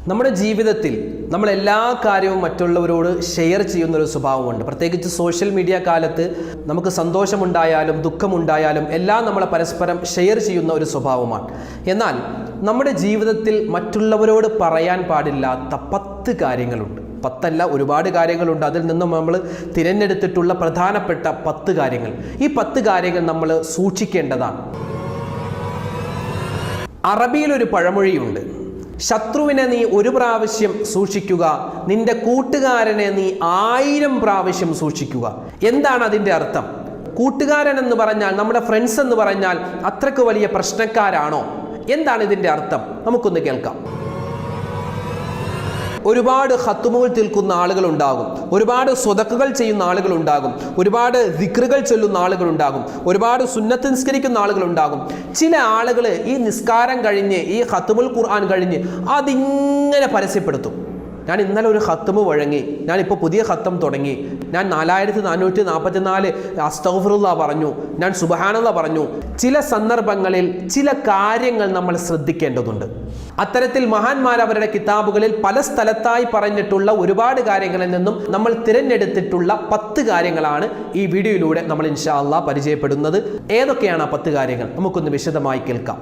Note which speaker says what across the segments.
Speaker 1: നമ്മുടെ ജീവിതത്തിൽ നമ്മൾ എല്ലാ കാര്യവും മറ്റുള്ളവരോട് ഷെയർ ചെയ്യുന്നൊരു സ്വഭാവമുണ്ട്. പ്രത്യേകിച്ച് സോഷ്യൽ മീഡിയ കാലത്ത് നമുക്ക് സന്തോഷമുണ്ടായാലും ദുഃഖമുണ്ടായാലും എല്ലാം നമ്മൾ പരസ്പരം ഷെയർ ചെയ്യുന്ന ഒരു സ്വഭാവമാണ്. എന്നാൽ നമ്മുടെ ജീവിതത്തിൽ മറ്റുള്ളവരോട് പറയാൻ പാടില്ലാത്ത 10 കാര്യങ്ങളുണ്ട്. 10 അല്ല, ഒരുപാട് കാര്യങ്ങളുണ്ട്. അതിൽ നിന്നും നമ്മൾ തിരഞ്ഞെടുത്തിട്ടുള്ള പ്രധാനപ്പെട്ട 10 കാര്യങ്ങൾ. ഈ 10 കാര്യങ്ങൾ നമ്മൾ സൂക്ഷിക്കേണ്ടതാണ്. അറബിയിലൊരു പഴമൊഴിയുണ്ട്, ശത്രുവിനെ നീ 1 പ്രാവശ്യം സൂക്ഷിക്കുക, നിന്റെ കൂട്ടുകാരനെ നീ 1000 പ്രാവശ്യം സൂക്ഷിക്കുക. എന്താണ് അതിൻ്റെ അർത്ഥം? കൂട്ടുകാരൻ എന്ന് പറഞ്ഞാൽ, നമ്മുടെ ഫ്രണ്ട്സ് എന്ന് പറഞ്ഞാൽ അത്രയ്ക്ക് വലിയ പ്രശ്നക്കാരാണോ? എന്താണ് ഇതിൻ്റെ അർത്ഥം? നമുക്കൊന്ന് കേൾക്കാം. ഒരുപാട് ഖത്തുമുകൾ തീർക്കുന്ന ആളുകളുണ്ടാകും, ഒരുപാട് സ്വതക്കുകൾ ചെയ്യുന്ന ആളുകളുണ്ടാകും, ഒരുപാട് ദിക്റുകൾ ചൊല്ലുന്ന ആളുകളുണ്ടാകും, ഒരുപാട് സുന്നത്ത് നിസ്കരിക്കുന്ന ആളുകളുണ്ടാകും. ചില ആളുകൾ ഈ നിസ്കാരം കഴിഞ്ഞ്, ഈ ഖത്തുമുൽ ഖുർആൻ കഴിഞ്ഞ് അതിങ്ങനെ പരസ്യപ്പെടുത്തും. ഞാൻ ഇന്നലെ ഒരു ഖത്തുമ് വഴങ്ങി, ഞാനിപ്പോൾ പുതിയ ഖത്തം തുടങ്ങി, ഞാൻ 4444 അസ്തഗ്ഫിറുല്ലാ പറഞ്ഞു, ഞാൻ സുബ്ഹാനല്ലാ പറഞ്ഞു. ചില സന്ദർഭങ്ങളിൽ ചില കാര്യങ്ങൾ നമ്മൾ ശ്രദ്ധിക്കേണ്ടതുണ്ട്. അത്തരത്തിൽ മഹാന്മാർ അവരുടെ കിതാബുകളിൽ പല സ്ഥലത്തായി പറഞ്ഞിട്ടുള്ള ഒരുപാട് കാര്യങ്ങളിൽ നിന്നും നമ്മൾ തിരഞ്ഞെടുത്തിട്ടുള്ള 10 കാര്യങ്ങളാണ് ഈ വീഡിയോയിലൂടെ നമ്മൾ ഇൻഷാ അല്ലാഹ് പരിചയപ്പെടുന്നത്. ഏതൊക്കെയാണ് ആ 10 കാര്യങ്ങൾ? നമുക്കൊന്ന് വിശദമായി കേൾക്കാം.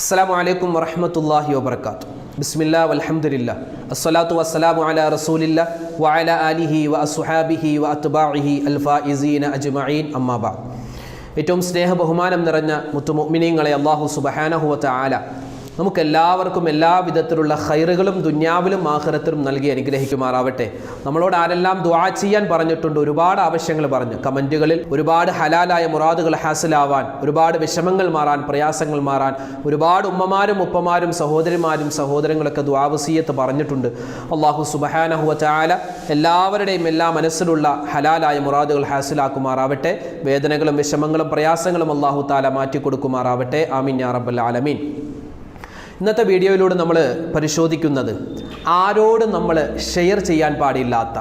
Speaker 1: അസ്സലാമു അലൈക്കും വറഹ്മത്തുള്ളാഹി വബറകാതുഹു. ബിസ്മില്ലാ വൽഹംദുലില്ലാ അസ്സലാത്തു വസ്സലാമു അലാ റസൂലില്ലാ വഅലാ ആലിഹി വഅസ്ഹാബിഹി വഅത്ബാഇഹി അൽഫായിസീന അജ്മഈൻ, അമ്മാ ബഅദ്. ഏറ്റവും സ്നേഹ ബഹുമാനം നിറഞ്ഞ മുത്തുമുഅ്മിനീങ്ങളെ, അല്ലാഹു സുബ്ഹാനഹു വ തആല നമുക്കെല്ലാവർക്കും എല്ലാവിധത്തിലുള്ള ഖൈറുകളും ദുനിയാവിലും ആഖിറത്തിലും നൽകി അനുഗ്രഹിക്കുമാറാവട്ടെ. നമ്മളോട് ആരെല്ലാം ദുആ ചെയ്യാൻ പറഞ്ഞിട്ടുണ്ട്, ഒരുപാട് ആവശ്യങ്ങൾ പറഞ്ഞു. കമൻറ്റുകളിൽ ഒരുപാട് ഹലാലായ മുറാദുകൾ ഹാസിലാവാൻ, ഒരുപാട് വിഷമങ്ങൾ മാറാൻ, പ്രയാസങ്ങൾ മാറാൻ ഒരുപാട് ഉമ്മമാരും ഉപ്പമാരും സഹോദരിമാരും സഹോദരങ്ങളൊക്കെ ദുആ വസിയ്യത്ത് പറഞ്ഞിട്ടുണ്ട്. അല്ലാഹു സുബ്ഹാനഹു വ തആല എല്ലാവരുടെയും എല്ലാ മനസ്സിലുള്ള ഹലാലായ മുറാദുകൾ ഹാസിലാക്കുമാറാവട്ടെ. വേദനകളും വിഷമങ്ങളും പ്രയാസങ്ങളും അല്ലാഹു തആല മാറ്റിക്കൊടുക്കുമാറാവട്ടെ. ആമീൻ യാ റബ്ബൽ ആലമീൻ. ഇന്നത്തെ വീഡിയോയിലൂടെ നമ്മൾ പരിശോധിക്കുന്നത് ആരോടും നമ്മൾ ഷെയർ ചെയ്യാൻ പാടില്ലാത്ത,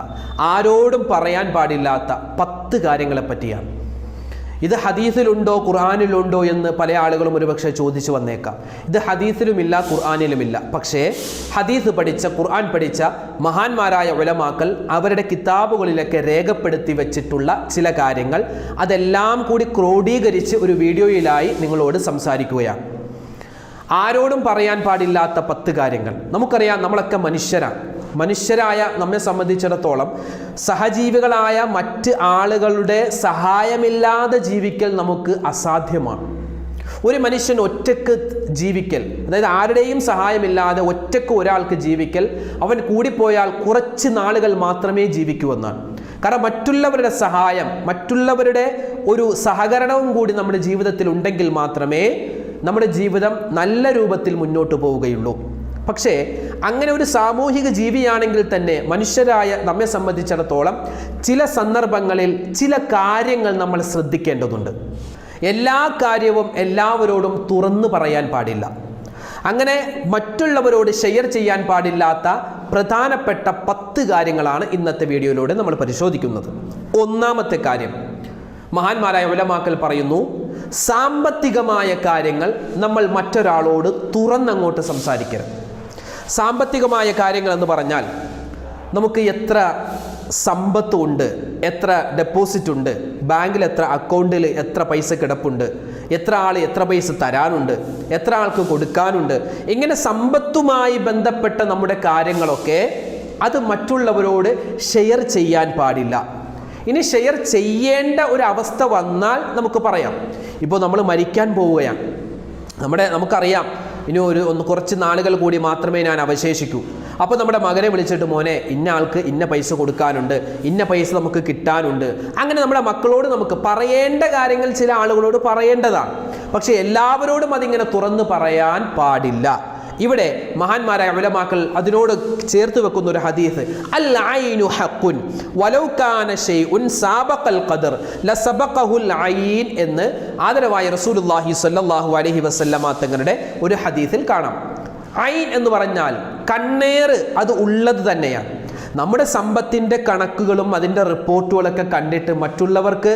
Speaker 1: ആരോടും പറയാൻ പാടില്ലാത്ത 10 കാര്യങ്ങളെ പറ്റിയാണ്. ഇത് ഹദീസിലുണ്ടോ ഖുർആനിലുണ്ടോ എന്ന് പല ആളുകളും ഒരുപക്ഷെ ചോദിച്ചു വന്നേക്കാം. ഇത് ഹദീസിലുമില്ല, ഖുർആനിലുമില്ല. പക്ഷേ ഹദീസ് പഠിച്ച, ഖുർആൻ പഠിച്ച മഹാന്മാരായ ഉലമാക്കൾ അവരുടെ കിതാബുകളിലൊക്കെ രേഖപ്പെടുത്തി വെച്ചിട്ടുള്ള ചില കാര്യങ്ങൾ, അതെല്ലാം കൂടി ക്രോഡീകരിച്ച് ഒരു വീഡിയോയിലായി നിങ്ങളോട് സംസാരിക്കുകയാണ്. ആരോടും പറയാൻ പാടില്ലാത്ത 10 കാര്യങ്ങൾ. നമുക്കറിയാം, നമ്മളൊക്കെ മനുഷ്യരായ നമ്മെ സംബന്ധിച്ചിടത്തോളം സഹജീവികളായ മറ്റ് ആളുകളുടെ സഹായമില്ലാതെ ജീവിക്കൽ നമുക്ക് അസാധ്യമാണ്. ഒരു മനുഷ്യൻ ഒറ്റക്ക് ജീവിക്കൽ, അതായത് ആരുടെയും സഹായമില്ലാതെ ഒറ്റക്ക് ഒരാൾക്ക് ജീവിക്കൽ, അവൻ കൂടിപ്പോയാൽ കുറച്ച് നാളുകൾ മാത്രമേ ജീവിക്കൂ എന്നാണ്. കാരണം മറ്റുള്ളവരുടെ സഹായം, മറ്റുള്ളവരുടെ ഒരു സഹകരണവും കൂടി നമ്മുടെ ജീവിതത്തിൽ ഉണ്ടെങ്കിൽ മാത്രമേ നമ്മുടെ ജീവിതം നല്ല രൂപത്തിൽ മുന്നോട്ട് പോവുകയുള്ളൂ. പക്ഷേ അങ്ങനെ ഒരു സാമൂഹിക ജീവിയാണെങ്കിൽ തന്നെ മനുഷ്യരായ നമ്മെ സംബന്ധിച്ചിടത്തോളം ചില സന്ദർഭങ്ങളിൽ ചില കാര്യങ്ങൾ നമ്മൾ ശ്രദ്ധിക്കേണ്ടതുണ്ട്. എല്ലാ കാര്യവും എല്ലാവരോടും തുറന്നു പറയാൻ പാടില്ല. അങ്ങനെ മറ്റുള്ളവരോട് ഷെയർ ചെയ്യാൻ പാടില്ലാത്ത പ്രധാനപ്പെട്ട 10 കാര്യങ്ങളാണ് ഇന്നത്തെ വീഡിയോയിലൂടെ നമ്മൾ പരിശോധിക്കുന്നത്. ഒന്നാമത്തെ കാര്യം, മഹാന്മാരായ ഉലമാക്കൾ പറയുന്നു, സാമ്പത്തികമായ കാര്യങ്ങൾ നമ്മൾ മറ്റൊരാളോട് തുറന്നങ്ങോട്ട് സംസാരിക്കരുത്. സാമ്പത്തികമായ കാര്യങ്ങൾ എന്ന് പറഞ്ഞാൽ നമുക്ക് എത്ര സമ്പത്ത് ഉണ്ട്, എത്ര ഡെപ്പോസിറ്റ് ഉണ്ട്, ബാങ്കിൽ എത്ര, അക്കൗണ്ടിൽ എത്ര പൈസ കിടപ്പുണ്ട്, എത്ര ആൾ എത്ര പൈസ തരാനുണ്ട്, എത്ര ആൾക്ക് കൊടുക്കാനുണ്ട്, ഇങ്ങനെ സമ്പത്തുമായി ബന്ധപ്പെട്ട നമ്മുടെ കാര്യങ്ങളൊക്കെ അത് മറ്റുള്ളവരോട് ഷെയർ ചെയ്യാൻ പാടില്ല. ഇനി ഷെയർ ചെയ്യേണ്ട ഒരു അവസ്ഥ വന്നാൽ നമുക്ക് പറയാം. ഇപ്പോൾ നമ്മൾ മരിക്കാൻ പോവുകയാണ്, നമുക്കറിയാം ഇനി കുറച്ച് നാളുകൾ കൂടി മാത്രമേ ഞാൻ അവശേഷിക്കൂ. അപ്പോൾ നമ്മുടെ മകനെ വിളിച്ചിട്ട്, മോനെ ഇന്ന ആൾക്ക് ഇന്ന പൈസ കൊടുക്കാനുണ്ട്, ഇന്ന പൈസ നമുക്ക് കിട്ടാനുണ്ട്. അങ്ങനെ നമ്മുടെ മക്കളോട് നമുക്ക് പറയേണ്ട കാര്യങ്ങൾ ചില ആളുകളോട് പറയേണ്ടതാണ്. പക്ഷേ എല്ലാവരോടും അതിങ്ങനെ തുറന്ന് പറയാൻ പാടില്ല. ഇവിടെ മഹാന്മാരായ ഉലമാക്കൾ അതിനോട് ചേർത്ത് വെക്കുന്ന ഒരു ഹദീസ്, അൽ ഐനു ഹഖുൻ വലൗ കാന ശൈഉൻ സാബഖൽ ഖദർ ലസബഖഹുൽ ഐൻ എന്ന് ആദരവായ റസൂലുള്ളാഹി സ്വല്ലല്ലാഹു അലൈഹി വസല്ലമ തങ്ങളുടെ ഒരു ഹദീസിൽ കാണാം. ഐൻ എന്ന് പറഞ്ഞാൽ കണ്ണേറ്, അത് ഉള്ളത് തന്നെയാണ്. നമ്മുടെ സമ്പത്തിൻ്റെ കണക്കുകളും അതിൻ്റെ റിപ്പോർട്ടുകളൊക്കെ കണ്ടിട്ട് മറ്റുള്ളവർക്ക്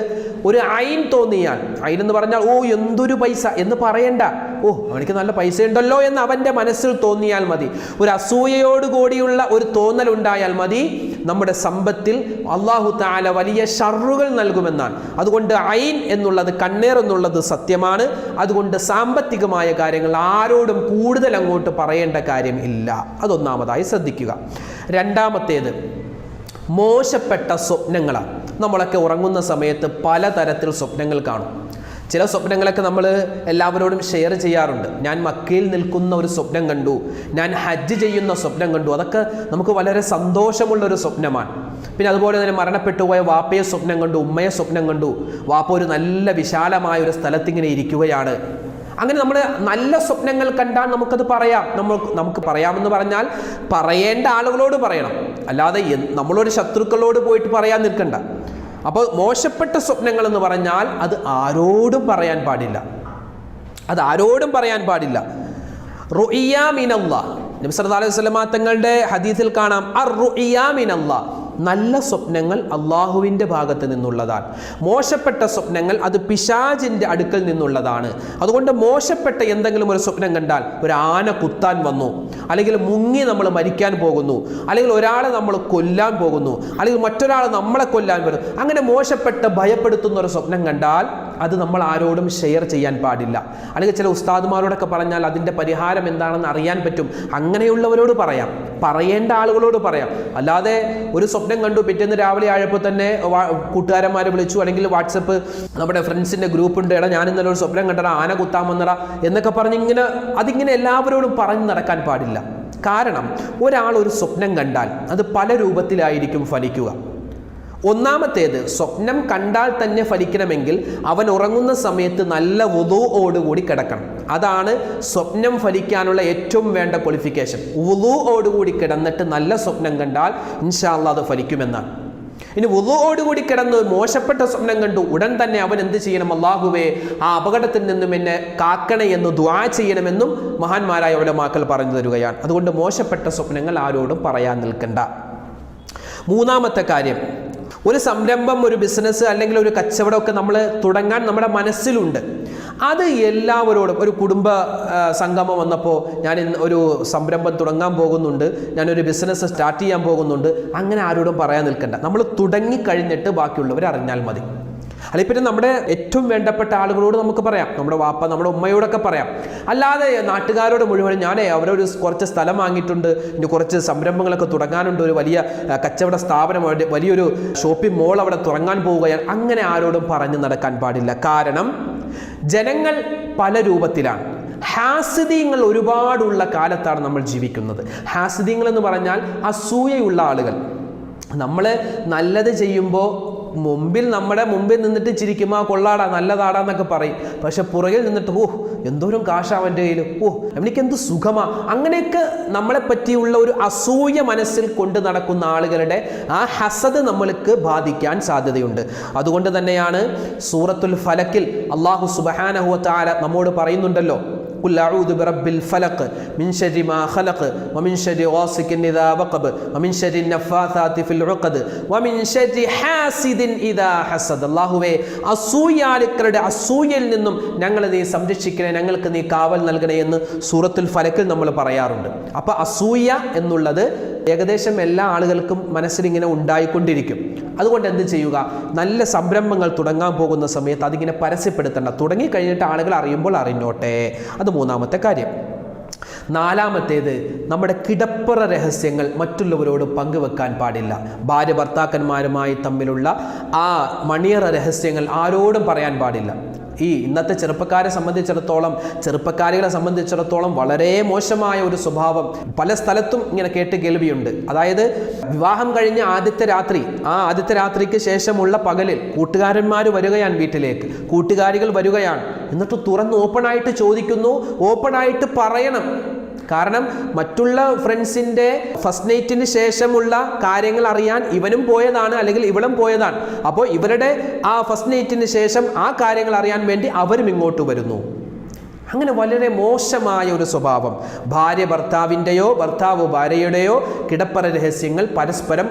Speaker 1: ഒരു ഐൻ തോന്നിയാൽ, ഐൻ എന്ന് പറഞ്ഞാൽ ഓ എന്തൊരു പൈസ എന്ന് പറയണ്ട, ഓ അവനിക്ക് നല്ല പൈസ ഉണ്ടല്ലോ എന്ന് അവൻ്റെ മനസ്സിൽ തോന്നിയാൽ മതി. ഒരു അസൂയയോടുകൂടിയുള്ള ഒരു തോന്നൽ ഉണ്ടായാൽ മതി, നമ്മുടെ സമ്പത്തിൽ അല്ലാഹു തആല വലിയ ഷർറുകൾ നൽകുമെന്നാണ്. അതുകൊണ്ട് ഐൻ എന്നുള്ളത്, കണ്ണേർ എന്നുള്ളത് സത്യമാണ്. അതുകൊണ്ട് സാമ്പത്തികമായ കാര്യങ്ങൾ ആരോടും കൂടുതൽ അങ്ങോട്ട് പറയേണ്ട കാര്യം ഇല്ല. അതൊന്നാമതായി ശ്രദ്ധിക്കുക. രണ്ടാമത്തേത് മോശപ്പെട്ട സ്വപ്നങ്ങളാണ്. നമ്മളൊക്കെ ഉറങ്ങുന്ന സമയത്ത് പലതരത്തിൽ സ്വപ്നങ്ങൾ കാണും. ചില സ്വപ്നങ്ങളൊക്കെ നമ്മൾ എല്ലാവരോടും ഷെയർ ചെയ്യാറുണ്ട്. ഞാൻ മക്കയിൽ നിൽക്കുന്ന ഒരു സ്വപ്നം കണ്ടു, ഞാൻ ഹജ്ജ് ചെയ്യുന്ന സ്വപ്നം കണ്ടു. അതൊക്കെ നമുക്ക് വളരെ സന്തോഷമുള്ളൊരു സ്വപ്നമാണ്. പിന്നെ അതുപോലെ തന്നെ മരണപ്പെട്ടു പോയ വാപ്പയെ സ്വപ്നം കണ്ടു, ഉമ്മയെ സ്വപ്നം കണ്ടു. വാപ്പ ഒരു നല്ല വിശാലമായ ഒരു സ്ഥലത്തിങ്ങനെ ഇരിക്കുകയാണ്. അങ്ങനെ നമ്മൾ നല്ല സ്വപ്നങ്ങൾ കണ്ടാൽ നമുക്കത് പറയാം. നമുക്ക് പറയാമെന്ന് പറഞ്ഞാൽ പറയേണ്ട ആളുകളോട് പറയണം, അല്ലാതെ നമ്മളൊരു ശത്രുക്കളോട് പോയിട്ട് പറയാൻ നിൽക്കണ്ട. അപ്പോൾ മോശപ്പെട്ട സ്വപ്നങ്ങൾ എന്ന് പറഞ്ഞാൽ അത് ആരോടും പറയാൻ പാടില്ല, റുഇയ മിനല്ലാഹ്. നബി സല്ലല്ലാഹു അലൈഹി വസല്ലം തങ്ങളുടെ ഹദീസിൽ കാണാം, അർ-റുഇയ മിനല്ലാഹ്, നല്ല സ്വപ്നങ്ങൾ അള്ളാഹുവിൻ്റെ ഭാഗത്ത് നിന്നുള്ളതാണ്. മോശപ്പെട്ട സ്വപ്നങ്ങൾ അത് പിശാചിൻ്റെ അടുക്കൽ നിന്നുള്ളതാണ്. അതുകൊണ്ട് മോശപ്പെട്ട എന്തെങ്കിലും ഒരു സ്വപ്നം കണ്ടാൽ, ഒരു ആന കുത്താൻ വന്നു, അല്ലെങ്കിൽ മുങ്ങി നമ്മൾ മരിക്കാൻ പോകുന്നു, അല്ലെങ്കിൽ ഒരാളെ നമ്മൾ കൊല്ലാൻ പോകുന്നു, അല്ലെങ്കിൽ മറ്റൊരാൾ നമ്മളെ കൊല്ലാൻ വരും, അങ്ങനെ മോശപ്പെട്ട ഭയപ്പെടുത്തുന്ന ഒരു സ്വപ്നം കണ്ടാൽ അത് നമ്മൾ ആരോടും ഷെയർ ചെയ്യാൻ പാടില്ല. അല്ലെങ്കിൽ ചില ഉസ്താദുമാരോടൊക്കെ പറഞ്ഞാൽ അതിൻ്റെ പരിഹാരം എന്താണെന്ന് അറിയാൻ പറ്റും. അങ്ങനെയുള്ളവരോട് പറയാം, പറയേണ്ട ആളുകളോട് പറയാം. അല്ലാതെ ഒരു സ്വപ്നം കണ്ടു, പിറ്റേന്ന് രാവിലെ ആയപ്പോൾ തന്നെ കൂട്ടുകാരന്മാരെ വിളിച്ചു, അല്ലെങ്കിൽ വാട്സപ്പ് നമ്മുടെ ഫ്രണ്ട്സിൻ്റെ ഗ്രൂപ്പുണ്ട്, എടാ ഞാൻ ഇന്നലെ ഒരു സ്വപ്നം കണ്ടടാ, ആന കുത്താൻ വന്നടാ എന്നൊക്കെ പറഞ്ഞ് അതിങ്ങനെ എല്ലാവരോടും പറഞ്ഞ് നടക്കാൻ പാടില്ല. കാരണം ഒരാൾ ഒരു സ്വപ്നം കണ്ടാൽ അത് പല രൂപത്തിലായിരിക്കും ഫലിക്കുക. ഒന്നാമത്തേത്, സ്വപ്നം കണ്ടാൽ തന്നെ ഫലിക്കണമെങ്കിൽ അവൻ ഉറങ്ങുന്ന സമയത്ത് നല്ല വുളൂഓടുകൂടി കിടക്കണം. അതാണ് സ്വപ്നം ഫലിക്കാനുള്ള ഏറ്റവും വേണ്ട ക്വാളിഫിക്കേഷൻ. വുളൂഓടുകൂടി കിടന്നിട്ട് നല്ല സ്വപ്നം കണ്ടാൽ ഇൻഷാ അല്ലാഹ് അത് ഫലിക്കുമെന്നാണ്. ഇനി വുളൂഓടുകൂടി കിടന്ന് മോശപ്പെട്ട സ്വപ്നം കണ്ടു, ഉടൻ തന്നെ അവൻ എന്ത് ചെയ്യണം? അല്ലാഹുവേ, ആ അപകടത്തിൽ നിന്നും എന്നെ കാക്കണേ എന്ന് ദുആ ചെയ്യണമെന്നും മഹാന്മാരായ ഉലമാക്കൾ പറഞ്ഞു തരുകയാണ്. അതുകൊണ്ട് മോശപ്പെട്ട സ്വപ്നങ്ങൾ ആരോടും പറയാൻ നിൽക്കണ്ട. മൂന്നാമത്തെ കാര്യം, ഒരു സംരംഭം, ഒരു ബിസിനസ് അല്ലെങ്കിൽ ഒരു കച്ചവടമൊക്കെ നമ്മൾ തുടങ്ങാൻ നമ്മുടെ മനസ്സിലുണ്ട്. അത് എല്ലാവരോടും, ഒരു കുടുംബ സംഗമം വന്നപ്പോൾ ഞാൻ ഒരു സംരംഭം തുടങ്ങാൻ പോകുന്നുണ്ട്, ഞാനൊരു ബിസിനസ് സ്റ്റാർട്ട് ചെയ്യാൻ പോകുന്നുണ്ട്, അങ്ങനെ ആരോടും പറയാൻ നിൽക്കണ്ട. നമ്മൾ തുടങ്ങിക്കഴിഞ്ഞിട്ട് ബാക്കിയുള്ളവർ അറിഞ്ഞാൽ മതി. അല്ലെങ്കിൽ പിന്നെ നമ്മുടെ ഏറ്റവും വേണ്ടപ്പെട്ട ആളുകളോട് നമുക്ക് പറയാം, നമ്മുടെ വാപ്പ, നമ്മുടെ ഉമ്മയോടൊക്കെ പറയാം. അല്ലാതെ നാട്ടുകാരോട് മുഴുവൻ അവരൊരു കുറച്ച് സ്ഥലം വാങ്ങിയിട്ടുണ്ട്, ഇനി കുറച്ച് സംരംഭങ്ങളൊക്കെ തുടങ്ങാനുണ്ട്, ഒരു വലിയ കച്ചവട സ്ഥാപനം, വലിയൊരു ഷോപ്പിംഗ് മോൾ അവിടെ തുടങ്ങാൻ പോവുകയാണ്, അങ്ങനെ ആരോടും പറഞ്ഞു നടക്കാൻ പാടില്ല. കാരണം ജനങ്ങൾ പല രൂപത്തിലാണ്. ഹാസിദീങ്ങൾ ഒരുപാടുള്ള കാലത്താണ് നമ്മൾ ജീവിക്കുന്നത്. ഹാസിദീങ്ങൾ എന്ന് പറഞ്ഞാൽ അസൂയയുള്ള ആളുകൾ. നമ്മൾ നല്ലത് ചെയ്യുമ്പോൾ നമ്മുടെ മുമ്പിൽ നിന്നിട്ട് ചിരിക്കുമ്പോൾ കൊള്ളാടാ, നല്ലതാടാന്നൊക്കെ പറയും. പക്ഷെ പുറകിൽ നിന്നിട്ട് എന്തോരം കാശാ അവൻ്റെ കയ്യിൽ, എനിക്കെന്ത് സുഖമാ, അങ്ങനെയൊക്കെ നമ്മളെ പറ്റിയുള്ള ഒരു അസൂയ മനസ്സിൽ കൊണ്ട് നടക്കുന്ന ആളുകളുടെ ആ ഹസദ് നമ്മൾക്ക് ബാധിക്കാൻ സാധ്യതയുണ്ട്. അതുകൊണ്ട് തന്നെയാണ് സൂറത്തുൽ ഫലക്കിൽ അല്ലാഹു സുബ്ഹാനഹു വ തആല നമ്മോട് പറയുന്നുണ്ടല്ലോ, ഖുൽ അഊദു ബിറബ്ബിൽ ഫലഖ് മിൻ ശർരി മാ ഖലഖ് വമിൻ ശർരി ഗാസിഖിൻ ഇദാ വഖബ് വമിൻ ശർരി നഫാസാതി ഫിൽ ഉഖദ് വമിൻ ശർരി ഹാസിദിൻ ഇദാ ഹസദ്. അല്ലാഹുവേ, അസൂയാലുക്കളുടെ അസൂയയിൽ നിന്നും ഞങ്ങളെ നീ സംരക്ഷിക്കണേ, ഞങ്ങൾക്ക് നീ കാവൽ നൽകണേ എന്ന് സൂറത്തുൽ ഫലക്കിൽ നമ്മൾ പറയാറുണ്ട്. അപ്പോൾ അസൂയ എന്നുള്ളത് ഏകദേശം എല്ലാ ആളുകൾക്കും മനസ്സിലിങ്ങനെ ഉണ്ടായിക്കൊണ്ടിരിക്കും. അതുകൊണ്ട് എന്ത് ചെയ്യുക? നല്ല സംരംഭങ്ങൾ തുടങ്ങാൻ പോകുന്ന സമയത്ത് അതിങ്ങനെ പരസ്യപ്പെടുത്തണ്ട. തുടങ്ങിക്കഴിഞ്ഞിട്ട് ആളുകൾ അറിയുമ്പോൾ അറിഞ്ഞോട്ടെ. അത് മൂന്നാമത്തെ കാര്യം. നാലാമത്തേത്, നമ്മുടെ കിടപ്പറ രഹസ്യങ്ങൾ മറ്റുള്ളവരോട് പങ്കുവെക്കാൻ പാടില്ല. ഭാര്യ ഭർത്താക്കന്മാരുമായി തമ്മിലുള്ള ആ മണിയറ രഹസ്യങ്ങൾ ആരോടും പറയാൻ പാടില്ല. ഈ ഇന്നത്തെ ചെറുപ്പക്കാരെ സംബന്ധിച്ചിടത്തോളം വളരെ മോശമായ ഒരു സ്വഭാവം പല സ്ഥലത്തും ഇങ്ങനെ കേട്ട് കേൾവിയുണ്ട്. അതായത് വിവാഹം കഴിഞ്ഞ ആദ്യത്തെ രാത്രിക്ക് ശേഷമുള്ള പകലിൽ കൂട്ടുകാരന്മാർ വരികയാണ്, വീട്ടിലേക്ക് കൂട്ടുകാരികൾ വരികയാണ്, എന്നിട്ട് തുറന്ന് ഓപ്പണായിട്ട് ചോദിക്കുന്നു, ഓപ്പണായിട്ട് പറയണം. കാരണം മറ്റുള്ള ഫ്രണ്ട്സിൻ്റെ ഫസ്റ്റ് നൈറ്റിന് ശേഷമുള്ള കാര്യങ്ങൾ അറിയാൻ ഇവനും പോയതാണ്, അല്ലെങ്കിൽ ഇവളും പോയതാണ്. അപ്പോൾ ഇവരുടെ ആ ഫസ്റ്റ് നൈറ്റിന് ശേഷം ആ കാര്യങ്ങൾ അറിയാൻ വേണ്ടി അവരും ഇങ്ങോട്ട് വരുന്നു. അങ്ങനെ വളരെ മോശമായ ഒരു സ്വഭാവം. ഭാര്യ ഭർത്താവിൻ്റെയോ ഭർത്താവ് ഭാര്യയുടെയോ കിടപ്പറ രഹസ്യങ്ങൾ പരസ്പരം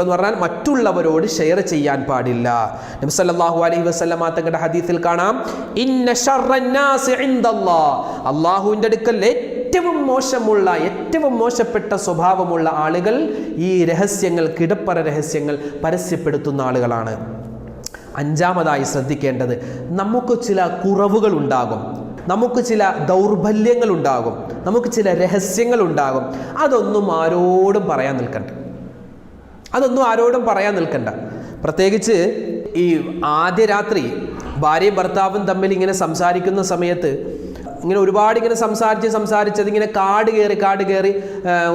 Speaker 1: എന്ന് പറഞ്ഞാൽ മറ്റുള്ളവരോട് ഷെയർ ചെയ്യാൻ പാടില്ല. നബി സല്ലല്ലാഹു അലൈഹി വസല്ലം തങ്ങളുടെ ഹദീസിൽ കാണാം, ഇന്ന ശർറന്നാസി ഇൻദല്ലാഹ്, അല്ലാഹുവിൻ്റെ അടുക്കൽ ഏറ്റവും മോശപ്പെട്ട സ്വഭാവമുള്ള ആളുകൾ ഈ രഹസ്യങ്ങൾ, കിടപ്പറ രഹസ്യങ്ങൾ പരസ്യപ്പെടുത്തുന്ന ആളുകളാണ്. അഞ്ചാമതായി ശ്രദ്ധിക്കേണ്ടത്, നമുക്ക് ചില കുറവുകൾ ഉണ്ടാകും, നമുക്ക് ചില ദൗർബല്യങ്ങൾ ഉണ്ടാകും, നമുക്ക് ചില രഹസ്യങ്ങൾ ഉണ്ടാകും. അതൊന്നും ആരോടും പറയാൻ നിൽക്കണ്ട. പ്രത്യേകിച്ച് ഈ ആദ്യ രാത്രി ഭാര്യയും ഭർത്താവും തമ്മിൽ ഇങ്ങനെ സംസാരിക്കുന്ന സമയത്ത് ഇങ്ങനെ ഒരുപാട് ഇങ്ങനെ സംസാരിച്ചത് ഇങ്ങനെ കാട് കയറി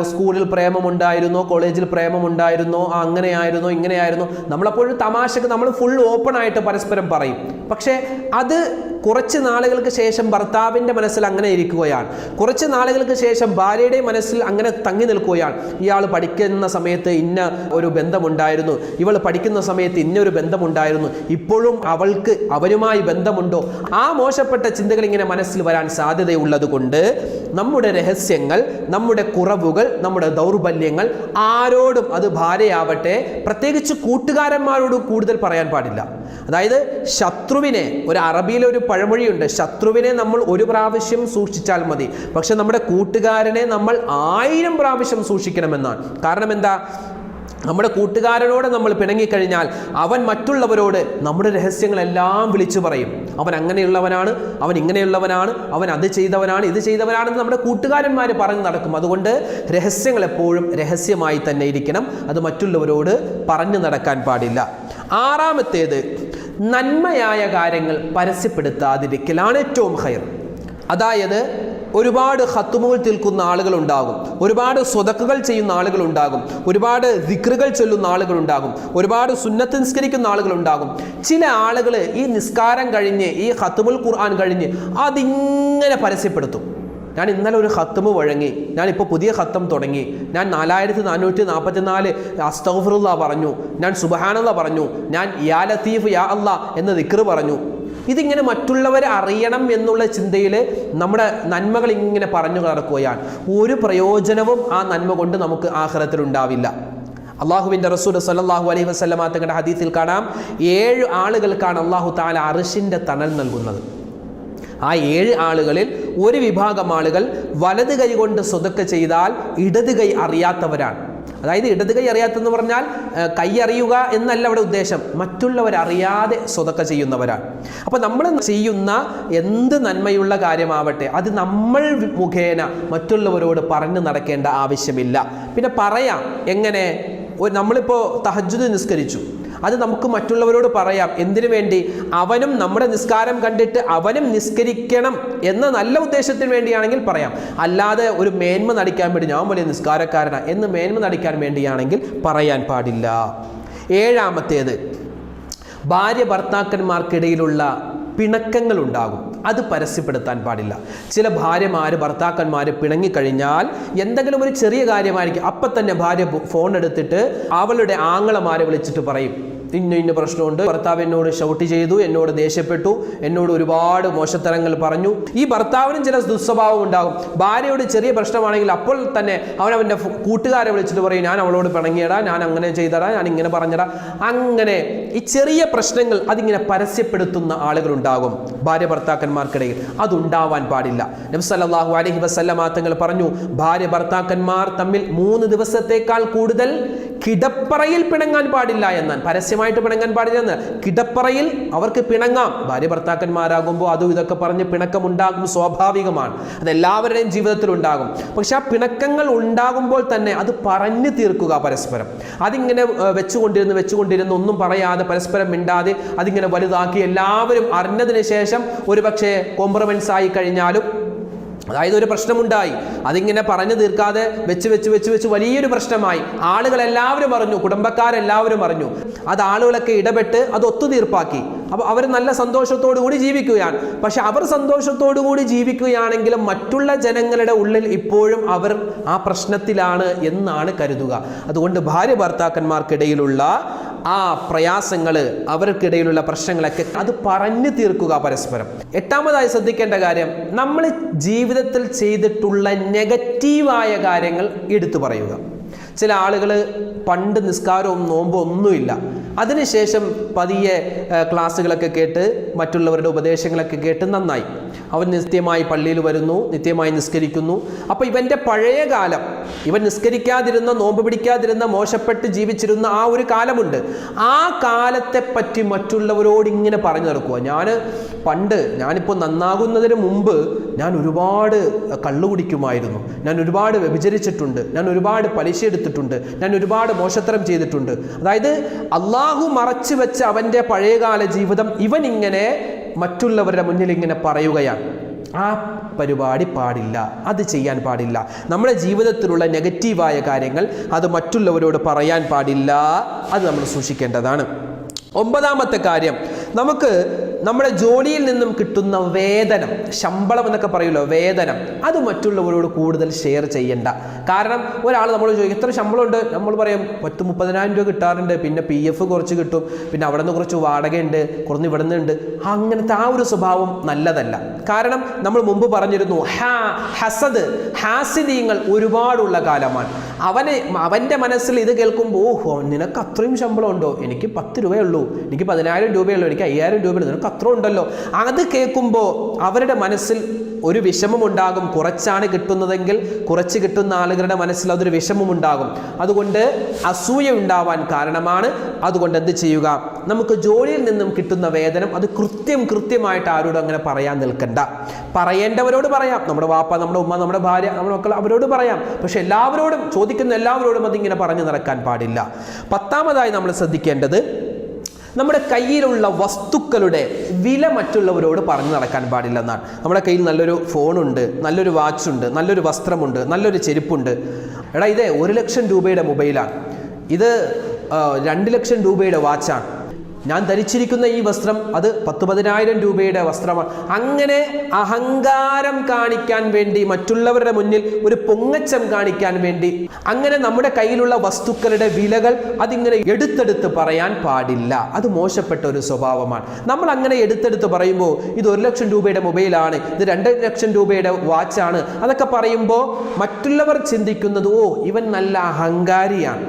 Speaker 1: സ്കൂളിൽ പ്രേമമുണ്ടായിരുന്നോ, കോളേജിൽ പ്രേമമുണ്ടായിരുന്നോ, അങ്ങനെയായിരുന്നോ, ഇങ്ങനെയായിരുന്നോ, നമ്മളപ്പോഴും തമാശക്ക് നമ്മൾ ഫുൾ ഓപ്പൺ ആയിട്ട് പരസ്പരം പറയും. പക്ഷേ അത് കുറച്ച് നാളുകൾക്ക് ശേഷം ഭർത്താവിൻ്റെ മനസ്സിൽ അങ്ങനെ ഇരിക്കുകയാണ്, കുറച്ച് നാളുകൾക്ക് ശേഷം ഭാര്യയുടെ മനസ്സിൽ അങ്ങനെ തങ്ങി നിൽക്കുകയാണ്. ഇയാൾ പഠിക്കുന്ന സമയത്ത് ഇന്ന ഒരു ബന്ധമുണ്ടായിരുന്നു, ഇവൾ പഠിക്കുന്ന സമയത്ത് ഇന്നൊരു ബന്ധമുണ്ടായിരുന്നു, ഇപ്പോഴും അവരുമായി ബന്ധമുണ്ടോ? ആ മോശപ്പെട്ട ചിന്തകൾ ഇങ്ങനെ മനസ്സിൽ വരാൻ സാധ്യതയുള്ളത് കൊണ്ട് നമ്മുടെ രഹസ്യങ്ങൾ, നമ്മുടെ കുറവുകൾ, നമ്മുടെ ദൗർബല്യങ്ങൾ ആരോടും, അത് ഭാര്യയാവട്ടെ, പ്രത്യേകിച്ച് കൂട്ടുകാരന്മാരോട് കൂടുതൽ പറയാൻ പാടില്ല. അതായത് ശത്രുവിനെ, ഒരു അറബിയിലെ ഒരു പഴമൊഴിയുണ്ട്, ശത്രുവിനെ നമ്മൾ ഒരു പ്രാവശ്യം സൂക്ഷിച്ചാൽ മതി, പക്ഷെ നമ്മുടെ കൂട്ടുകാരനെ നമ്മൾ 1000 പ്രാവശ്യം സൂക്ഷിക്കണമെന്നാണ്. കാരണം എന്താ? നമ്മുടെ കൂട്ടുകാരനോട് നമ്മൾ പിണങ്ങിക്കഴിഞ്ഞാൽ അവൻ മറ്റുള്ളവരോട് നമ്മുടെ രഹസ്യങ്ങളെല്ലാം വിളിച്ചു പറയും. അവൻ അങ്ങനെയുള്ളവനാണ്, അവൻ ഇങ്ങനെയുള്ളവനാണ്, അവൻ അത് ചെയ്തവനാണ്, ഇത് ചെയ്തവനാണെന്ന് നമ്മുടെ കൂട്ടുകാരന്മാർ പറഞ്ഞു നടക്കും. അതുകൊണ്ട് രഹസ്യങ്ങൾ എപ്പോഴും രഹസ്യമായി തന്നെ ഇരിക്കണം, അത് മറ്റുള്ളവരോട് പറഞ്ഞു നടക്കാൻ പാടില്ല. ആറാമത്തേത്, നന്മയായ കാര്യങ്ങൾ പരസ്യപ്പെടുത്താതിരിക്കലാണ് ഏറ്റവും ഖൈർ. അതായത് ഒരുപാട് ഖത്തുമുകൾ തീർക്കുന്ന ആളുകളുണ്ടാകും, ഒരുപാട് സ്വതക്കുകൾ ചെയ്യുന്ന ആളുകളുണ്ടാകും, ഒരുപാട് ദിക്റുകൾ ചൊല്ലുന്ന ആളുകളുണ്ടാകും, ഒരുപാട് സുന്നത്ത് നിസ്കരിക്കുന്ന ആളുകളുണ്ടാകും. ചില ആളുകൾ ഈ നിസ്കാരം കഴിഞ്ഞ്, ഈ ഖത്തുമുൽ ഖുർആൻ കഴിഞ്ഞ് അതിങ്ങനെ പരസ്യപ്പെടുത്തും. ഞാൻ ഇന്നലെ ഒരു ഖത്തുമ് വഴങ്ങി, ഞാനിപ്പോൾ പുതിയ ഖത്തം തുടങ്ങി, ഞാൻ 4444 അസ്തഗ്ഫിറുല്ലാഹ് പറഞ്ഞു, ഞാൻ സുബ്ഹാനല്ലാഹ് പറഞ്ഞു, ഞാൻ യാ ലത്തീഫ് യാ അല്ലാ എന്ന ദിക്റ് പറഞ്ഞു. ഇതിങ്ങനെ മറ്റുള്ളവരെ അറിയണം എന്നുള്ള ചിന്തയിൽ നമ്മുടെ നന്മകൾ ഇങ്ങനെ പറഞ്ഞു നടക്കുകയാണ്. ഒരു പ്രയോജനവും ആ നന്മ കൊണ്ട് നമുക്ക് ആഖിറത്തിൽ ഉണ്ടാവില്ല. അള്ളാഹുവിൻ്റെ റസൂൽ സല്ലല്ലാഹു അലൈഹി വസല്ലം തങ്ങളുടെ ഹദീസിൽ കാണാം, 7 ആളുകൾക്കാണ് അള്ളാഹു തആല അർശിൻ്റെ തണൽ നൽകുന്നത്. ആ 7 ആളുകളിൽ ഒരു വിഭാഗം ആളുകൾ വലത് കൈ കൊണ്ട് സ്വതക്ക ചെയ്താൽ ഇടത് കൈ അറിയാത്തവരാണ്. അതായത് ഇടത് കൈ അറിയാത്തെന്ന് പറഞ്ഞാൽ കൈ അറിയുക എന്നല്ല അവിടെ ഉദ്ദേശം, മറ്റുള്ളവരറിയാതെ സ്വതക്ക ചെയ്യുന്നവരാണ്. അപ്പോൾ നമ്മൾ ചെയ്യുന്ന എന്ത് നന്മയുള്ള കാര്യമാവട്ടെ അത് നമ്മൾ മുഖേന മറ്റുള്ളവരോട് പറഞ്ഞു നടക്കേണ്ട ആവശ്യമില്ല. പിന്നെ പറയാം എങ്ങനെ? നമ്മളിപ്പോൾ തഹജ്ജുദ് നിസ്കരിച്ചു, അത് നമുക്ക് മറ്റുള്ളവരോട് പറയാം. എന്തിനു വേണ്ടി? അവനും നമ്മുടെ നിസ്കാരം കണ്ടിട്ട് അവനും നിസ്കരിക്കണം എന്ന നല്ല ഉദ്ദേശത്തിന് വേണ്ടിയാണെങ്കിൽ പറയാം. അല്ലാതെ ഒരു മേന്മ നടിക്കാൻ വേണ്ടി, ഞാൻ വലിയ നിസ്കാരക്കാരനാണ് എന്ന് മേന്മ നടിക്കാൻ വേണ്ടിയാണെങ്കിൽ പറയാൻ പാടില്ല. ഏഴാമത്തേത്, ഭാര്യ ഭർത്താക്കന്മാർക്കിടയിലുള്ള പിണക്കങ്ങൾ ഉണ്ടാകും, അത് പരസ്യപ്പെടുത്താൻ പാടില്ല. ചില ഭർത്താക്കന്മാർ പിണങ്ങിക്കഴിഞ്ഞാൽ എന്തെങ്കിലും ഒരു ചെറിയ കാര്യമായിരിക്കും, അപ്പം തന്നെ ഭാര്യ ഫോൺ എടുത്തിട്ട് അവളുടെ ആങ്ങളമാരെ വിളിച്ചിട്ട് പറയും, ഇന്ന പ്രശ്നമുണ്ട്, ഭർത്താവ് എന്നോട് ഷൗട്ട് ചെയ്തു, എന്നോട് ദേഷ്യപ്പെട്ടു, എന്നോട് ഒരുപാട് മോശത്തരങ്ങൾ പറഞ്ഞു. ഈ ഭർത്താവിനും ചില ദുസ്വഭാവം ഉണ്ടാകും. ഭാര്യയോട് ചെറിയ പ്രശ്നമാണെങ്കിൽ അപ്പോൾ തന്നെ അവൻ്റെ കൂട്ടുകാരെ വിളിച്ചിട്ട് പറയും, ഞാൻ അവളോട് പിണങ്ങിയടാ, ഞാൻ അങ്ങനെ ചെയ്തടാ, ഞാൻ ഇങ്ങനെ പറഞ്ഞടാ. അങ്ങനെ ഈ ചെറിയ പ്രശ്നങ്ങൾ അതിങ്ങനെ പരസ്യപ്പെടുത്തുന്ന ആളുകളുണ്ടാകും ഭാര്യ ഭർത്താക്കന്മാർക്കിടയിൽ. അതുണ്ടാവാൻ പാടില്ല. നബി സല്ലല്ലാഹു അലൈഹി വസല്ലം തങ്ങൾ പറഞ്ഞു, ഭാര്യ ഭർത്താക്കന്മാർ തമ്മിൽ 3 ദിവസത്തേക്കാൾ കൂടുതൽ കിടപ്പറയിൽ പിണങ്ങാൻ പാടില്ല എന്നാണ്. പരസ്യമായിട്ട് പിണങ്ങാൻ പാടില്ല എന്ന്. കിടപ്പറയിൽ അവർക്ക് പിണങ്ങാം. ഭാര്യ ഭർത്താക്കന്മാരാകുമ്പോൾ അതും ഇതൊക്കെ പറഞ്ഞ് പിണക്കമുണ്ടാകും, സ്വാഭാവികമാണ്, അതെല്ലാവരുടെയും ജീവിതത്തിൽ ഉണ്ടാകും. പക്ഷെ ആ പിണക്കങ്ങൾ ഉണ്ടാകുമ്പോൾ തന്നെ അത് പറഞ്ഞു തീർക്കുക പരസ്പരം. അതിങ്ങനെ വെച്ചുകൊണ്ടിരുന്ന് ഒന്നും പറയാതെ പരസ്പരം മിണ്ടാതെ അതിങ്ങനെ വലുതാക്കി എല്ലാവരും അറിഞ്ഞതിന് ശേഷം ഒരുപക്ഷെ കോംപ്രമൈസ് ആയി കഴിഞ്ഞാലും, അതായത് ഒരു പ്രശ്നമുണ്ടായി, അതിങ്ങനെ പറഞ്ഞു തീർക്കാതെ വെച്ച് വലിയൊരു പ്രശ്നമായി, ആളുകളെല്ലാവരും അറിഞ്ഞു, കുടുംബക്കാരെല്ലാവരും അറിഞ്ഞു, അത് ആളുകളൊക്കെ ഇടപെട്ട് അത് ഒത്തുതീർപ്പാക്കി. അപ്പോൾ അവർ നല്ല സന്തോഷത്തോടു കൂടി ജീവിക്കുകയാണ്. പക്ഷെ അവർ സന്തോഷത്തോടു കൂടി ജീവിക്കുകയാണെങ്കിലും മറ്റുള്ള ജനങ്ങളുടെ ഉള്ളിൽ ഇപ്പോഴും അവർ ആ പ്രശ്നത്തിലാണ് എന്നാണ് കരുതുക. അതുകൊണ്ട് ഭാര്യ ഭർത്താക്കന്മാർക്കിടയിലുള്ള ആ പ്രയാസങ്ങൾ, അവർക്കിടയിലുള്ള പ്രശ്നങ്ങളൊക്കെ അത് പറഞ്ഞു തീർക്കുക പരസ്പരം. എട്ടാമതായി ശ്രദ്ധിക്കേണ്ട കാര്യം, നമ്മൾ ജീവിതത്തിൽ ചെയ്തിട്ടുള്ള നെഗറ്റീവായ കാര്യങ്ങൾ എടുത്തു പറയുക. ചില ആളുകൾ പണ്ട് നിസ്കാരവും നോമ്പോ ഒന്നുമില്ല, അതിനുശേഷം പതിയെ ക്ലാസ്സുകളൊക്കെ കേട്ട് മറ്റുള്ളവരുടെ ഉപദേശങ്ങളൊക്കെ കേട്ട് നന്നായി, അവൻ നിത്യമായി പള്ളിയിൽ വരുന്നു, നിത്യമായി നിസ്കരിക്കുന്നു. അപ്പോൾ ഇവൻ്റെ പഴയ കാലം, ഇവൻ നിസ്കരിക്കാതിരുന്ന, നോമ്പ് പിടിക്കാതിരുന്ന, മോശപ്പെട്ട് ജീവിച്ചിരുന്ന ആ ഒരു കാലമുണ്ട്. ആ കാലത്തെ പറ്റി മറ്റുള്ളവരോട് ഇങ്ങനെ പറഞ്ഞു നടക്കുക. ഞാനിപ്പോൾ നന്നാകുന്നതിന് മുമ്പ് ഞാൻ ഒരുപാട് കള്ളു കുടിക്കുമായിരുന്നു, ഞാൻ ഒരുപാട് വ്യഭിചരിച്ചിട്ടുണ്ട്, ഞാൻ ഒരുപാട് പലിശ എടുത്തിട്ടുണ്ട്, ഞാൻ ഒരുപാട് മോശത്തരം ചെയ്തിട്ടുണ്ട്. അതായത് അള്ളാഹു മറച്ചു വെച്ച അവൻ്റെ പഴയകാല ജീവിതം ഇവൻ ഇങ്ങനെ മറ്റുള്ളവരുടെ മുന്നിൽ ഇങ്ങനെ പറയുകയാണ്. ആ പരിപാടി പാടില്ല, അത് ചെയ്യാൻ പാടില്ല. നമ്മുടെ ജീവിതത്തിലുള്ള നെഗറ്റീവായ കാര്യങ്ങൾ അത് മറ്റുള്ളവരോട് പറയാൻ പാടില്ല. അത് നമ്മൾ സൂക്ഷിക്കേണ്ടതാണ്. ഒമ്പതാമത്തെ കാര്യം, നമുക്ക് നമ്മുടെ ജോലിയിൽ നിന്നും കിട്ടുന്ന വേതനം, ശമ്പളം എന്നൊക്കെ പറയുമല്ലോ, വേതനം, അത് മറ്റുള്ളവരോട് കൂടുതൽ ഷെയർ ചെയ്യണ്ട. കാരണം ഒരാൾ നമ്മൾ ചോദിക്കും എത്ര ശമ്പളമുണ്ട്, നമ്മൾ പറയും 30,000 രൂപ കിട്ടാറുണ്ട്, പിന്നെ PF കുറച്ച് കിട്ടും, പിന്നെ അവിടെ നിന്ന് കുറച്ച് വാടകയുണ്ട്, കുറഞ്ഞ് ഇവിടെ നിന്നുണ്ട്. അങ്ങനത്തെ ആ ഒരു സ്വഭാവം നല്ലതല്ല. കാരണം നമ്മൾ മുമ്പ് പറഞ്ഞിരുന്നു, ഹസദ്, ഹാസിദീങ്ങൾ ഒരുപാടുള്ള കാലമാണ്. അവൻ്റെ മനസ്സിൽ ഇത് കേൾക്കുമ്പോൾ, ഓഹോ നിനക്ക് അത്രയും ശമ്പളം ഉണ്ടോ, എനിക്ക് 10 രൂപയുള്ളൂ, എനിക്ക് 10,000 രൂപയുള്ളൂ, എനിക്ക് 5,000 രൂപയുള്ളൂ, നിനക്ക് അത്ര ഉണ്ടല്ലോ. അത് കേൾക്കുമ്പോൾ അവരുടെ മനസ്സിൽ ഒരു വിഷമമുണ്ടാകും. കുറച്ചാണ് കിട്ടുന്നതെങ്കിൽ കുറച്ച് കിട്ടുന്ന ആളുകളുടെ മനസ്സിൽ അതൊരു വിഷമമുണ്ടാകും. അതുകൊണ്ട് അസൂയ ഉണ്ടാവാൻ കാരണമാണ്. അതുകൊണ്ട് എന്ത് ചെയ്യുക, നമുക്ക് ജോലിയിൽ നിന്നും കിട്ടുന്ന വേതനം അത് കൃത്യമായിട്ട് ആരോടും അങ്ങനെ പറയാൻ നിൽക്കണ്ട. പറയേണ്ടവരോട് പറയാം, നമ്മുടെ വാപ്പ, നമ്മുടെ ഉമ്മ, നമ്മുടെ ഭാര്യ, നമ്മുടെ മക്കൾ, അവരോട് പറയാം. പക്ഷെ എല്ലാവരോടും, ചോദിക്കുന്ന എല്ലാവരോടും അതിങ്ങനെ പറഞ്ഞു നടക്കാൻ പാടില്ല. പത്താമതായി നമ്മൾ ശ്രദ്ധിക്കേണ്ടത്, നമ്മുടെ കയ്യിലുള്ള വസ്തുക്കളുടെ വില മറ്റുള്ളവരോട് പറഞ്ഞു നടക്കാൻ പാടില്ലെന്നാണ്. നമ്മുടെ കയ്യിൽ നല്ലൊരു ഫോണുണ്ട്, നല്ലൊരു വാച്ചുണ്ട്, നല്ലൊരു വസ്ത്രമുണ്ട്, നല്ലൊരു ചെരുപ്പുണ്ട്. എടാ ഇത് 1 ലക്ഷം രൂപയുടെ മൊബൈലാണ്, ഇത് 2 ലക്ഷം രൂപയുടെ വാച്ചാണ്, ഞാൻ ധരിച്ചിരിക്കുന്ന ഈ വസ്ത്രം അത് 10,000 രൂപയുടെ വസ്ത്രമാണ്. അങ്ങനെ അഹങ്കാരം കാണിക്കാൻ വേണ്ടി, മറ്റുള്ളവരുടെ മുന്നിൽ ഒരു പൊങ്ങച്ചം കാണിക്കാൻ വേണ്ടി, അങ്ങനെ നമ്മുടെ കയ്യിലുള്ള വസ്തുക്കളുടെ വിലകൾ അതിങ്ങനെ എടുത്തെടുത്ത് പറയാൻ പാടില്ല. അത് മോശപ്പെട്ട ഒരു സ്വഭാവമാണ്. നമ്മൾ അങ്ങനെ എടുത്തെടുത്ത് പറയുമ്പോൾ, ഇത് 1 ലക്ഷം രൂപയുടെ മൊബൈലാണ്, ഇത് 2 ലക്ഷം രൂപയുടെ വാച്ചാണ്, അതൊക്കെ പറയുമ്പോൾ മറ്റുള്ളവർ ചിന്തിക്കുന്നത്, ഓ ഇവൻ നല്ല അഹങ്കാരിയാണ്,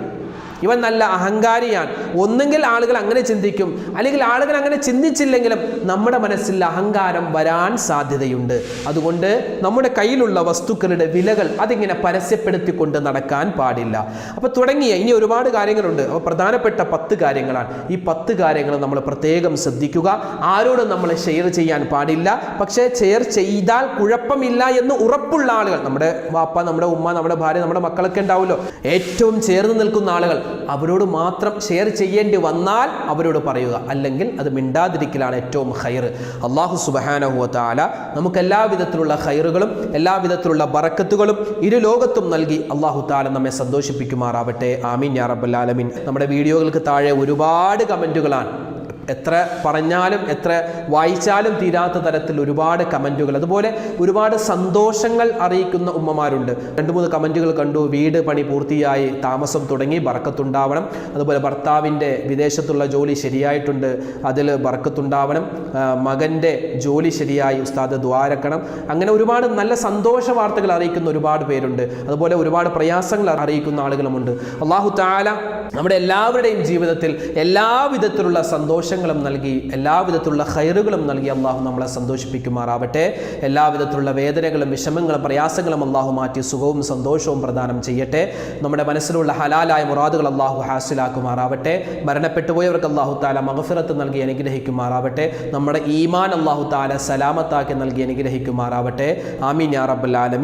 Speaker 1: ഇവൻ നല്ല അഹങ്കാരിയാണ്. ഒന്നെങ്കിൽ ആളുകൾ അങ്ങനെ ചിന്തിക്കും, അല്ലെങ്കിൽ ആളുകൾ അങ്ങനെ ചിന്തിച്ചില്ലെങ്കിലും നമ്മുടെ മനസ്സിൽ അഹങ്കാരം വരാൻ സാധ്യതയുണ്ട്. അതുകൊണ്ട് നമ്മുടെ കയ്യിലുള്ള വസ്തുക്കളുടെ വിലകൾ അതിങ്ങനെ പരസ്യപ്പെടുത്തിക്കൊണ്ട് നടക്കാൻ പാടില്ല. അപ്പോൾ തുടങ്ങിയ ഇനി ഒരുപാട് കാര്യങ്ങളുണ്ട്. അപ്പോൾ പ്രധാനപ്പെട്ട 10 കാര്യങ്ങളാണ്. ഈ 10 കാര്യങ്ങൾ നമ്മൾ പ്രത്യേകം ശ്രദ്ധിക്കുക. ആരോടും നമ്മൾ ഷെയർ ചെയ്യാൻ പാടില്ല. പക്ഷേ ഷെയർ ചെയ്താൽ കുഴപ്പമില്ല എന്ന് ഉറപ്പുള്ള ആളുകൾ, നമ്മുടെ വാപ്പ, നമ്മുടെ ഉമ്മ, നമ്മുടെ ഭാര്യ, നമ്മുടെ മക്കളൊക്കെ ഉണ്ടാവുമല്ലോ, ഏറ്റവും ചേർന്ന് നിൽക്കുന്ന ആളുകൾ, അവരോട് മാത്രം ഷെയർ ചെയ്യേണ്ടി വന്നാൽ അവരോട് പറയുക, അല്ലെങ്കിൽ അത് മിണ്ടാതിരിക്കലാണ് ഏറ്റവും ഖൈർ. അല്ലാഹു സുബ്ഹാനഹു വ തആല നമുക്ക് എല്ലാവിധത്തിലുള്ള ഖൈറുകളും എല്ലാവിധത്തിലുള്ള ബറക്കത്തുകളും ഇരു ലോകത്തും നൽകി അല്ലാഹു തആല നമ്മെ സന്തോഷിപ്പിക്കുമാറാവട്ടെ. ആമീൻ യാ റബ്ബൽ ആലമീൻ. നമ്മുടെ വീഡിയോകൾക്ക് താഴെ ഒരുപാട് കമൻറ്റുകളാണ്. എത്ര പറഞ്ഞാലും എത്ര വായിച്ചാലും തീരാത്ത തരത്തിൽ ഒരുപാട് കമൻറ്റുകൾ, അതുപോലെ ഒരുപാട് സന്തോഷങ്ങൾ അറിയിക്കുന്ന ഉമ്മമാരുണ്ട്. 2-3 കമൻറ്റുകൾ കണ്ടു. വീട് പണി പൂർത്തിയായി, താമസം തുടങ്ങി, ബർക്കത്തുണ്ടാവണം. അതുപോലെ ഭർത്താവിൻ്റെ വിദേശത്തുള്ള ജോലി ശരിയായിട്ടുണ്ട്, അതിൽ ബർക്കത്തുണ്ടാവണം. മകൻ്റെ ജോലി ശരിയായി, ഉസ്താദ് ദ്വാരക്കണം. അങ്ങനെ ഒരുപാട് നല്ല സന്തോഷ വാർത്തകൾ അറിയിക്കുന്ന ഒരുപാട് പേരുണ്ട്. അതുപോലെ ഒരുപാട് പ്രയാസങ്ങൾ അറിയിക്കുന്ന ആളുകളുമുണ്ട്. അല്ലാഹു തആല നമ്മുടെ എല്ലാവരുടെയും ജീവിതത്തിൽ എല്ലാവിധത്തിലുള്ള സന്തോഷങ്ങളും നൽകി, എല്ലാവിധത്തിലുള്ള ഖൈറുകളും നൽകി അള്ളാഹു നമ്മളെ സന്തോഷിപ്പിക്കുമാറാവട്ടെ. എല്ലാവിധത്തിലുള്ള വേദനകളും വിഷമങ്ങളും പ്രയാസങ്ങളും അള്ളാഹു മാറ്റി സുഖവും സന്തോഷവും പ്രദാനം ചെയ്യട്ടെ. നമ്മുടെ മനസ്സിലുള്ള ഹലാലായ മുറാദുകൾ അള്ളാഹു ഹാസിലാക്കുമാറാവട്ടെ. മരണപ്പെട്ടുപോയവർക്ക് അള്ളാഹു തആല മഗ്ഫിറത്ത് നൽകി അനുഗ്രഹിക്കുമാറാവട്ടെ. നമ്മുടെ ഈമാൻ അള്ളാഹു തആല സലാമത്താക്കി നൽകി അനുഗ്രഹിക്കുമാറാവട്ടെ. ആമീൻ യാ റബ്ബൽ ആലമീൻ.